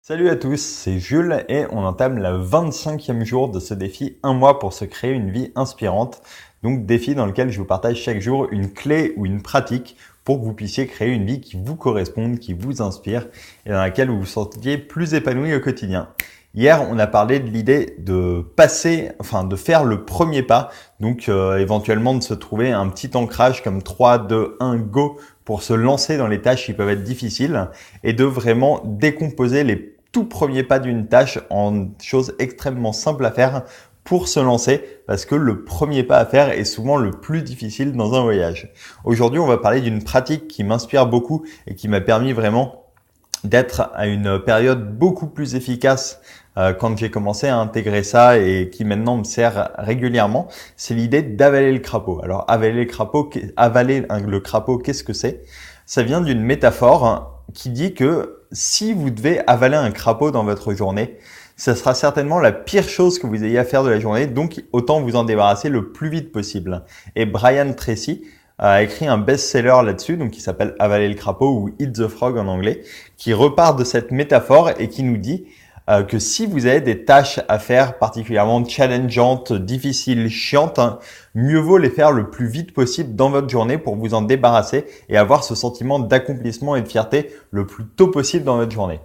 Salut à tous, c'est Jules et on entame le 25e jour de ce défi 1 mois pour se créer une vie inspirante. Donc défi dans lequel je vous partage chaque jour une clé ou une pratique pour que vous puissiez créer une vie qui vous corresponde, qui vous inspire et dans laquelle vous vous sentiez plus épanoui au quotidien. Hier, on a parlé de l'idée de de faire le premier pas, donc éventuellement de se trouver un petit ancrage comme 3, 2, 1, go pour se lancer dans les tâches qui peuvent être difficiles et de vraiment décomposer les tout premiers pas d'une tâche en choses extrêmement simples à faire pour se lancer parce que le premier pas à faire est souvent le plus difficile dans un voyage. Aujourd'hui, on va parler d'une pratique qui m'inspire beaucoup et qui m'a permis vraiment d'être à une période beaucoup plus efficace quand j'ai commencé à intégrer ça et qui maintenant me sert régulièrement, c'est l'idée d'avaler le crapaud. Alors avaler le crapaud, qu'est-ce que c'est? Ça vient d'une métaphore qui dit que si vous devez avaler un crapaud dans votre journée, ça sera certainement la pire chose que vous ayez à faire de la journée, donc autant vous en débarrasser le plus vite possible. Et Brian Tracy a écrit un best-seller là-dessus, donc qui s'appelle Avaler le crapaud ou Eat the Frog en anglais, qui repart de cette métaphore et qui nous dit que si vous avez des tâches à faire particulièrement challengeantes, difficiles, chiantes, mieux vaut les faire le plus vite possible dans votre journée pour vous en débarrasser et avoir ce sentiment d'accomplissement et de fierté le plus tôt possible dans votre journée.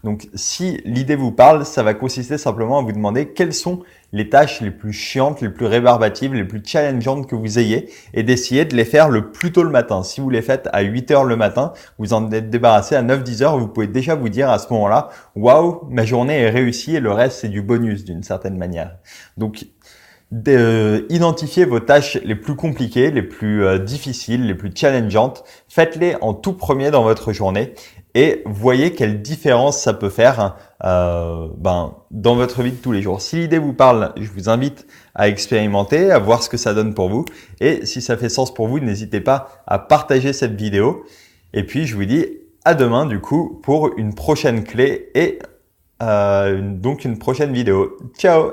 Donc si l'idée vous parle, ça va consister simplement à vous demander quelles sont les tâches les plus chiantes, les plus rébarbatives, les plus challengeantes que vous ayez et d'essayer de les faire le plus tôt le matin. Si vous les faites à 8 heures le matin, vous en êtes débarrassé à 9-10 heures, vous pouvez déjà vous dire à ce moment-là, waouh, ma journée est réussie et le reste c'est du bonus d'une certaine manière. Donc identifiez vos tâches les plus compliquées, les plus difficiles, les plus challengeantes. Faites-les en tout premier dans votre journée et voyez quelle différence ça peut faire dans votre vie de tous les jours. Si l'idée vous parle, je vous invite à expérimenter, à voir ce que ça donne pour vous. Et si ça fait sens pour vous, n'hésitez pas à partager cette vidéo. Et puis, je vous dis à demain du coup pour une prochaine clé et donc une prochaine vidéo. Ciao!